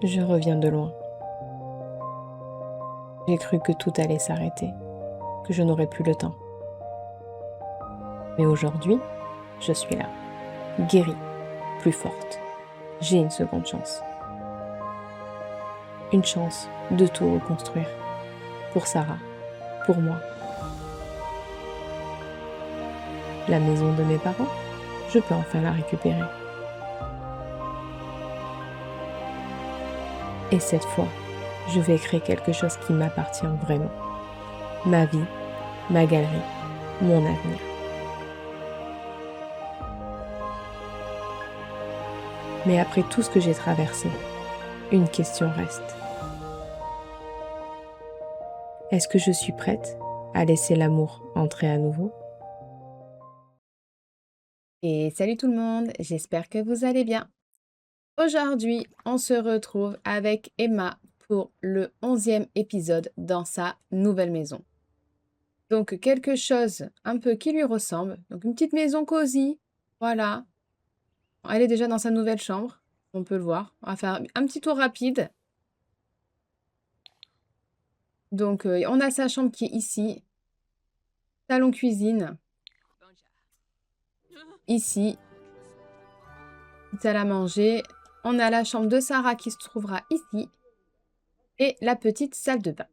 Je reviens de loin. J'ai cru que tout allait s'arrêter, que je n'aurais plus le temps. Mais aujourd'hui, je suis là, guérie, plus forte. J'ai une seconde chance. Une chance de tout reconstruire. Pour Sarah, pour moi. La maison de mes parents, je peux enfin la récupérer. Et cette fois, je vais créer quelque chose qui m'appartient vraiment. Ma vie, ma galerie, mon avenir. Mais après tout ce que j'ai traversé, une question reste. Est-ce que je suis prête à laisser l'amour entrer à nouveau? Et salut tout le monde, j'espère que vous allez bien. Aujourd'hui, on se retrouve avec Emma pour le 11e épisode dans sa nouvelle maison. Donc quelque chose un peu qui lui ressemble, donc une petite maison cosy, voilà. Elle est déjà dans sa nouvelle chambre, on peut le voir. On va faire un petit tour rapide. Donc on a sa chambre qui est ici, salon cuisine, ici, salle à manger. On a la chambre de Sarah qui se trouvera ici et la petite salle de bain.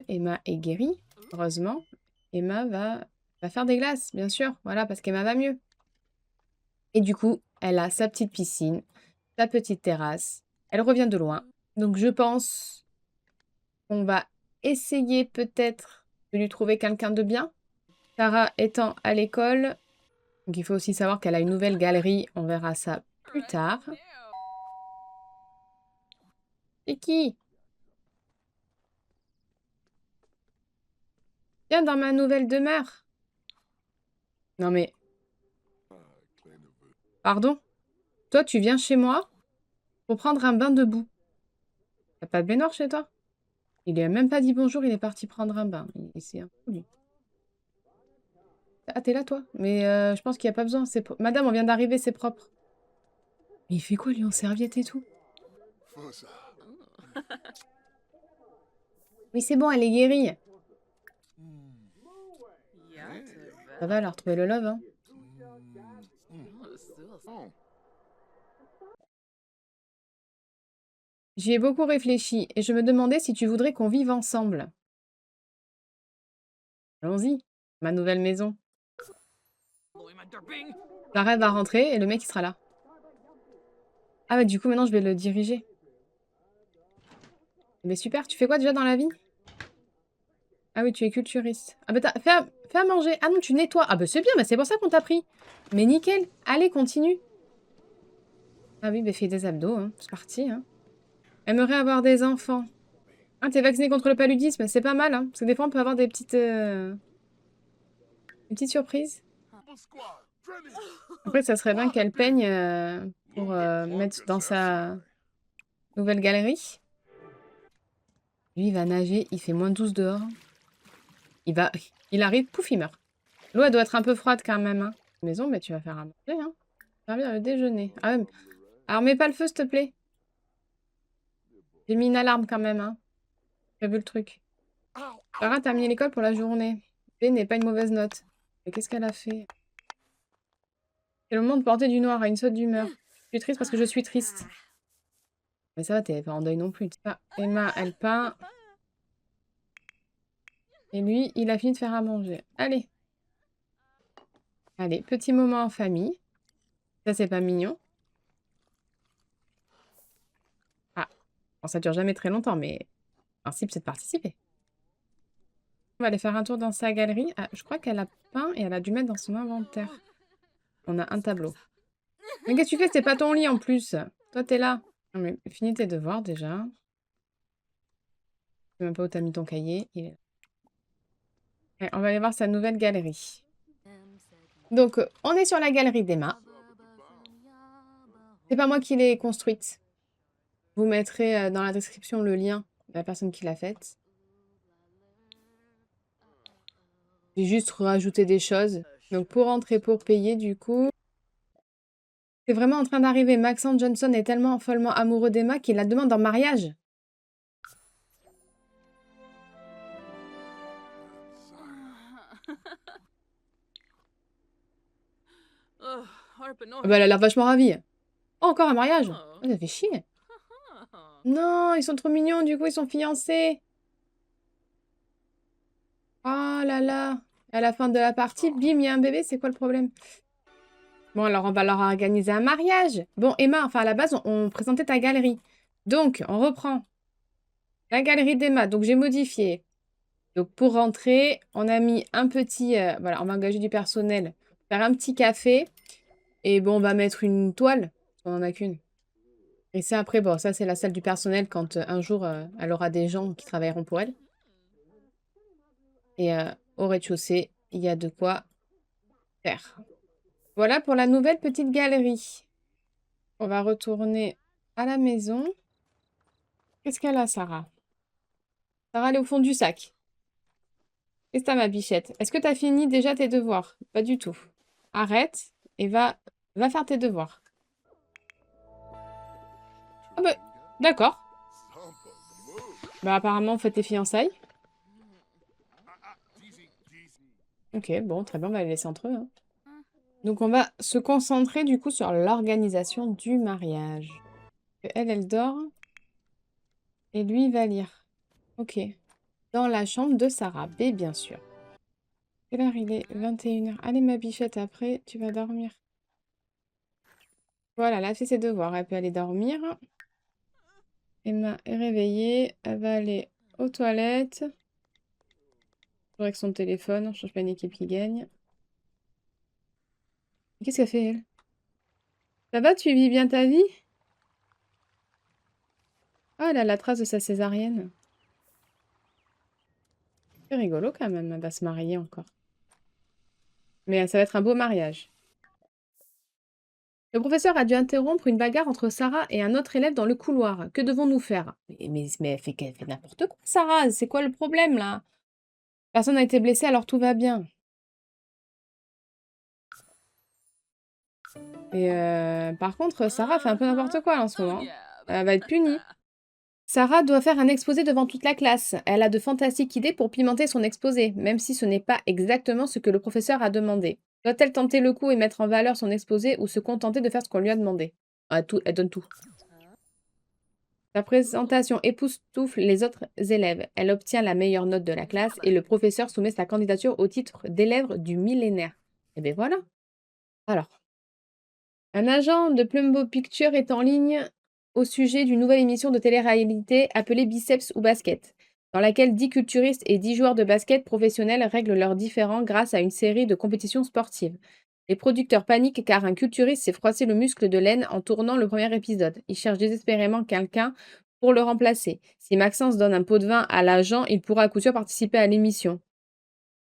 Emma est guérie, heureusement. Emma va faire des glaces, bien sûr, voilà, parce qu'Emma va mieux. Et du coup, elle a sa petite piscine, sa petite terrasse. Elle revient de loin. Donc je pense qu'on va essayer peut-être de lui trouver quelqu'un de bien. Sarah étant à l'école, donc il faut aussi savoir qu'elle a une nouvelle galerie. On verra ça plus tard. C'est qui? Viens dans ma nouvelle demeure. Non mais, pardon? Toi, tu viens chez moi pour prendre un bain de boue. T'as pas de baignoire chez toi? Il lui a même pas dit bonjour, il est parti prendre un bain. C'est un fou, lui. Ah, t'es là, toi? Mais je pense qu'il n'y a pas besoin. Madame, on vient d'arriver, c'est propre. Mais il fait quoi, lui, en serviette et tout? Oui, c'est bon, elle est guérie. Ça va, elle a retrouvé le love, hein? J'y ai beaucoup réfléchi et je me demandais si tu voudrais qu'on vive ensemble. Allons-y, ma nouvelle maison. Clara va rentrer et le mec, il sera là. Ah ouais, du coup, maintenant, je vais le diriger. Mais super, tu fais quoi déjà dans la vie? Ah oui, tu es culturiste. Ah bah fais à manger. Ah non, tu nettoies. Ah bah c'est bien, bah c'est pour ça qu'on t'a pris. Mais nickel. Allez, continue. Ah oui, bah fais des abdos, hein. C'est parti, hein. Aimerait avoir des enfants. Ah, t'es vacciné contre le paludisme, c'est pas mal, hein. Parce que des fois, on peut avoir des petites surprises. Après, ça serait bien qu'elle peigne pour mettre dans sa nouvelle galerie. Lui, il va nager, il fait -12 dehors. Il arrive, pouf, il meurt. L'eau, elle doit être un peu froide quand même, hein. Maison, mais tu vas faire à manger, hein. Servir le déjeuner. Ah ouais, alors mets pas le feu, s'il te plaît. J'ai mis une alarme quand même, hein. J'ai vu le truc. Sarah, t'as mis l'école pour la journée. B n'est pas une mauvaise note. Mais qu'est-ce qu'elle a fait? C'est le moment de porter du noir à une saute d'humeur. Je suis triste parce que je suis triste. Mais ça va, t'es pas en deuil non plus. Ah, Emma, elle peint. Et lui, il a fini de faire à manger. Allez. Allez, petit moment en famille. Ça, c'est pas mignon. Ah, bon, ça dure jamais très longtemps, mais le principe, c'est de participer. On va aller faire un tour dans sa galerie. Ah, je crois qu'elle a peint et elle a dû mettre dans son inventaire. On a un tableau. Mais qu'est-ce que tu fais? C'est pas ton lit en plus. Toi, t'es là. Non, mais finis tes devoirs déjà. Je sais même pas où t'as mis ton cahier. Il est là. Allez, on va aller voir sa nouvelle galerie. Donc, on est sur la galerie d'Emma. C'est pas moi qui l'ai construite. Vous mettrez dans la description le lien de la personne qui l'a faite. J'ai juste rajouté des choses. Donc, pour entrer, pour payer, du coup, C'est vraiment en train d'arriver. Maxence Johnson est tellement follement amoureux d'Emma qu'il la demande en mariage. Ah bah, elle a l'air vachement ravie. Oh, encore un mariage? Oh, ça fait chier. Non, ils sont trop mignons, du coup, ils sont fiancés. Oh là là. À la fin de la partie, bim, il y a un bébé, c'est quoi le problème? Bon, alors on va leur organiser un mariage. Bon, Emma, enfin à la base, on présentait ta galerie. Donc, on reprend. La galerie d'Emma, donc j'ai modifié. Donc pour rentrer, on a mis un petit... voilà, on va engager du personnel. Faire un petit café. Et bon, on va mettre une toile. On en a qu'une. Et ça, après, bon, ça c'est la salle du personnel quand un jour, elle aura des gens qui travailleront pour elle. Et au rez-de-chaussée, il y a de quoi faire. Voilà pour la nouvelle petite galerie. On va retourner à la maison. Qu'est-ce qu'elle a, Sarah? Sarah, elle est au fond du sac. Qu'est-ce que t'as, ma bichette? Est-ce que t'as fini déjà tes devoirs? Pas du tout. Arrête et va faire tes devoirs. Ah bah, d'accord. Bah, apparemment, on fait tes fiançailles. Ok, bon, très bien, on va les laisser entre eux, hein. Donc, on va se concentrer, du coup, sur l'organisation du mariage. Elle dort. Et lui, il va lire. Ok. Dans la chambre de Sarah B, bien sûr. Quelle heure il est? 21h. Allez, ma bichette, après, tu vas dormir. Voilà, elle a fait ses devoirs. Elle peut aller dormir. Emma est réveillée. Elle va aller aux toilettes. Avec son téléphone. On change pas une équipe qui gagne. Qu'est-ce qu'elle fait, elle? Ça va, tu vis bien ta vie? Ah, elle a la trace de sa césarienne. C'est rigolo quand même. Elle va se marier encore. Mais ça va être un beau mariage. Le professeur a dû interrompre une bagarre entre Sarah et un autre élève dans le couloir. Que devons-nous faire? Mais elle fait n'importe quoi, Sarah. C'est quoi le problème, là? Personne n'a été blessé, alors tout va bien. Et par contre, Sarah fait un peu n'importe quoi là, en ce moment. Elle va être punie. Sarah doit faire un exposé devant toute la classe. Elle a de fantastiques idées pour pimenter son exposé, même si ce n'est pas exactement ce que le professeur a demandé. Doit-elle tenter le coup et mettre en valeur son exposé ou se contenter de faire ce qu'on lui a demandé? Elle donne tout. Sa présentation époustoufle les autres élèves. Elle obtient la meilleure note de la classe et le professeur soumet sa candidature au titre d'élève du millénaire. Et bien voilà. Alors, un agent de Plumbo Picture est en ligne au sujet d'une nouvelle émission de télé-réalité appelée Biceps ou Basket, dans laquelle 10 culturistes et 10 joueurs de basket professionnels règlent leurs différends grâce à une série de compétitions sportives. Les producteurs paniquent car un culturiste s'est froissé le muscle de l'aine en tournant le premier épisode. Ils cherchent désespérément quelqu'un pour le remplacer. Si Maxence donne un pot de vin à l'agent, il pourra à coup sûr participer à l'émission.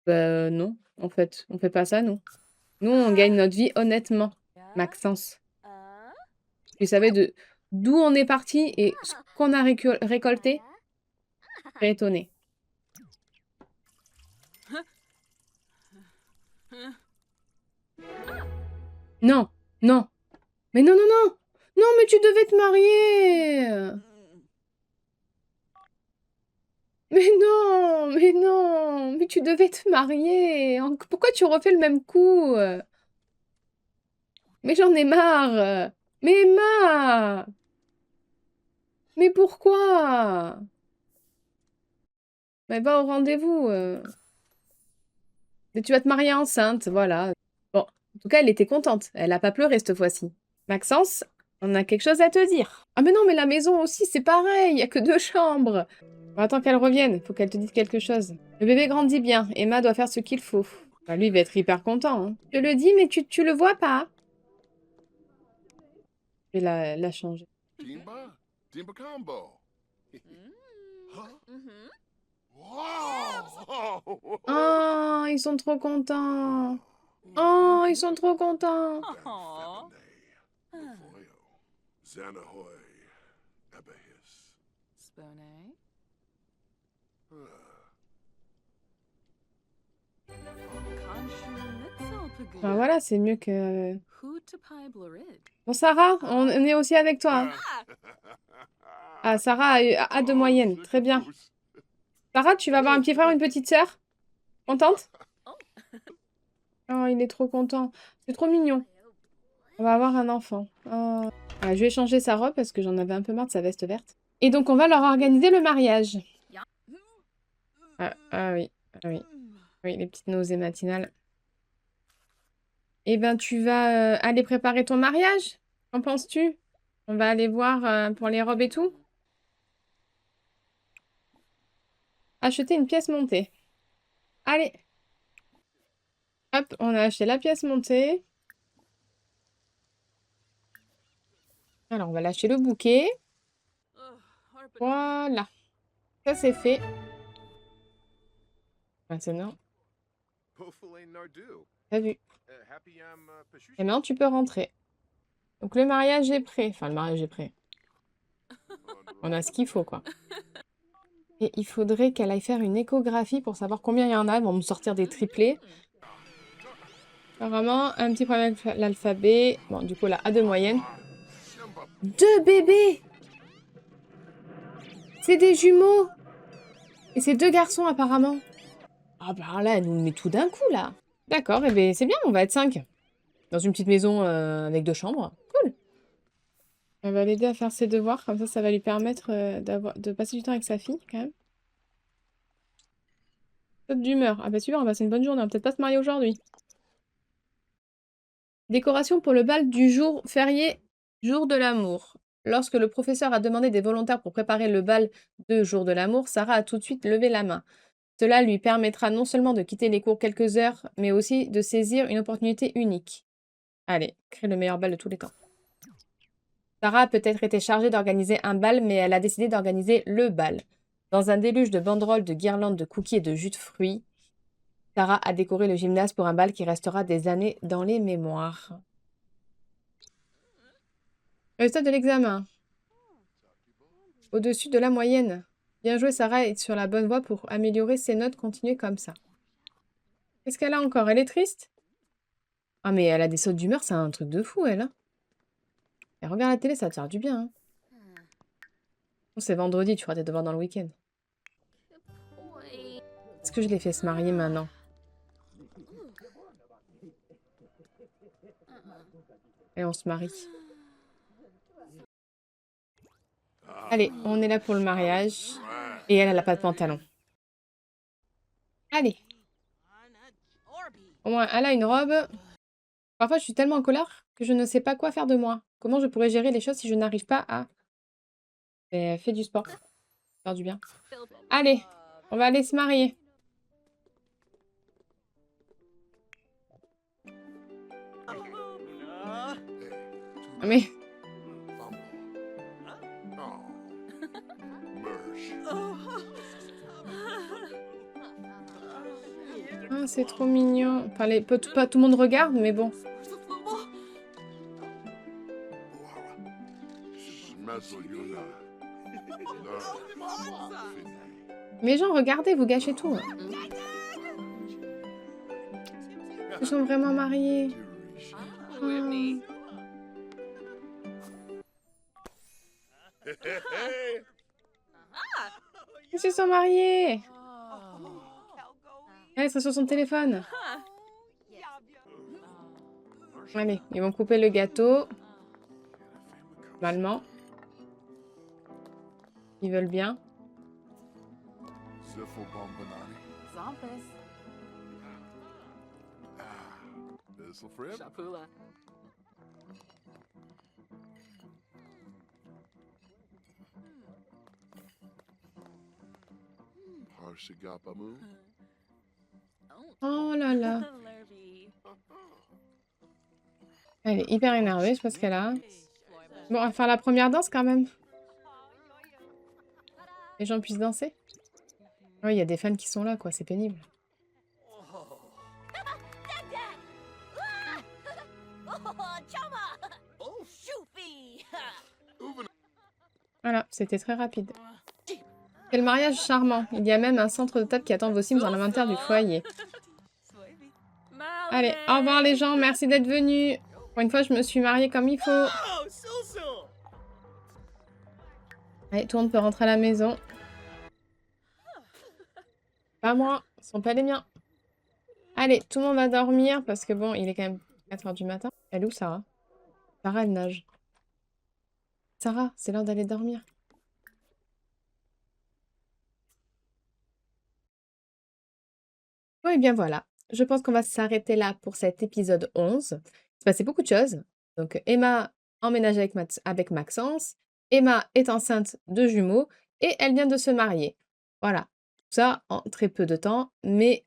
Non, en fait, on fait pas ça, nous. Nous, on gagne notre vie honnêtement, Maxence. Tu savais d'où on est parti et ce qu'on a récolté? Je serais étonnée. Non, non. Mais non, non, non. Non, mais tu devais te marier. Mais non, mais non. Mais tu devais te marier. Pourquoi tu refais le même coup? Mais j'en ai marre. Mais Emma. Mais pourquoi? Mais va au rendez-vous. Et tu vas te marier enceinte, voilà. Bon, en tout cas, elle était contente. Elle n'a pas pleuré cette fois-ci. Maxence, on a quelque chose à te dire. Ah mais non, mais la maison aussi, c'est pareil, il n'y a que 2 chambres. Bon, attends qu'elle revienne, faut qu'elle te dise quelque chose. Le bébé grandit bien, Emma doit faire ce qu'il faut. Bah, lui, il va être hyper content, hein. Je le dis, mais tu le vois pas. Je vais la changer. Timba? Timba combo. Huh? Wow! Oh, ils sont trop contents. Oh, ils sont trop contents. Xanahoy, Abahis. Bah voilà, c'est mieux que Bon, Sarah, on est aussi avec toi. Hein. Ah, Sarah a eu A de moyenne. Très bien. Sarah, tu vas avoir un petit frère ou une petite sœur? Contente? Oh, il est trop content. C'est trop mignon. On va avoir un enfant. Oh. Voilà, je vais changer sa robe parce que j'en avais un peu marre de sa veste verte. Et donc, on va leur organiser le mariage. Ah oui, ah oui. Oui, les petites nausées matinales. Eh ben, tu vas aller préparer ton mariage? Qu'en penses-tu? On va aller voir pour les robes et tout? Acheter une pièce montée. Allez. Hop, on a acheté la pièce montée. Alors, on va lâcher le bouquet. Voilà. Ça, c'est fait. Maintenant, t'as vu. Et maintenant, tu peux rentrer. Donc, le mariage est prêt. Enfin, le mariage est prêt. On a ce qu'il faut, quoi. Et il faudrait qu'elle aille faire une échographie pour savoir combien il y en a. Ils vont nous sortir des triplés. Apparemment, un petit problème avec l'alphabet. Bon, du coup, la A de moyenne. 2 bébés! C'est des jumeaux! Et c'est 2 garçons, apparemment. Ah bah là, elle nous met tout d'un coup, là. D'accord, et ben c'est bien, on va être 5. Dans une petite maison avec 2 chambres. Cool. Elle va l'aider à faire ses devoirs, comme ça va lui permettre de passer du temps avec sa fille, quand même. Top d'humeur. Ah bah super, on va passer une bonne journée, on va peut-être pas se marier aujourd'hui. Décoration pour le bal du jour férié, jour de l'amour. Lorsque le professeur a demandé des volontaires pour préparer le bal de jour de l'amour, Sarah a tout de suite levé la main. Cela lui permettra non seulement de quitter les cours quelques heures, mais aussi de saisir une opportunité unique. Allez, crée le meilleur bal de tous les temps. Sarah a peut-être été chargée d'organiser un bal, mais elle a décidé d'organiser le bal. Dans un déluge de banderoles, de guirlandes, de cookies et de jus de fruits, Sarah a décoré le gymnase pour un bal qui restera des années dans les mémoires. Résultat de l'examen. Au-dessus de la moyenne. Bien joué, Sarah est sur la bonne voie pour améliorer ses notes. Continuez comme ça. Qu'est-ce qu'elle a encore? Elle est triste? Ah, mais elle a des sautes d'humeur, c'est un truc de fou, elle. Hein. Et regarde la télé, ça va te faire du bien. Hein. Bon, c'est vendredi, tu feras tes devoirs dans le week-end. Est-ce que je l'ai fait se marier maintenant? Et on se marie. Allez, on est là pour le mariage. Et elle n'a pas de pantalon. Allez. Au moins, elle a une robe. Parfois, je suis tellement en colère que je ne sais pas quoi faire de moi. Comment je pourrais gérer les choses si je n'arrive pas à... Fais du sport. Faire du bien. Allez, on va aller se marier. Mais... Ah, c'est trop mignon. Enfin, pas tout le monde regarde, mais bon. Mais gens, regardez, vous gâchez tout. Ils sont vraiment mariés. Oh. Ils se sont mariés. Elle est sur son téléphone. Allez, ils vont couper le gâteau. Normalement. Ils veulent bien. Oh là là. Elle est hyper énervée, je sais pas ce qu'elle a. Bon, on va faire la première danse quand même. Les gens puissent danser. Oui, il y a des fans qui sont là, quoi. C'est pénible. Voilà, c'était très rapide. Quel mariage charmant. Il y a même un centre de table qui attend vos Sims dans l'inventaire du foyer. Allez, au revoir les gens. Merci d'être venus. Pour une fois, je me suis mariée comme il faut. Allez, tout le monde peut rentrer à la maison. Pas moi, ce sont pas les miens. Allez, tout le monde va dormir parce que bon, il est quand même 4 heures du matin. Elle est où, Sarah? Sarah, elle nage. Sarah, c'est l'heure d'aller dormir. Bon, et bien voilà. Je pense qu'on va s'arrêter là pour cet épisode 11. Il s'est passé beaucoup de choses. Donc, Emma emménage avec Maxence. Emma est enceinte de jumeaux et elle vient de se marier. Voilà. Tout ça en très peu de temps, mais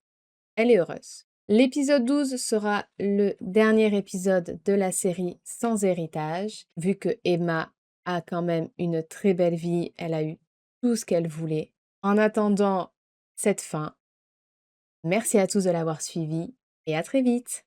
elle est heureuse. L'épisode 12 sera le dernier épisode de la série Sans héritage, vu que Emma a quand même une très belle vie, elle a eu tout ce qu'elle voulait. En attendant cette fin, merci à tous de l'avoir suivi et à très vite.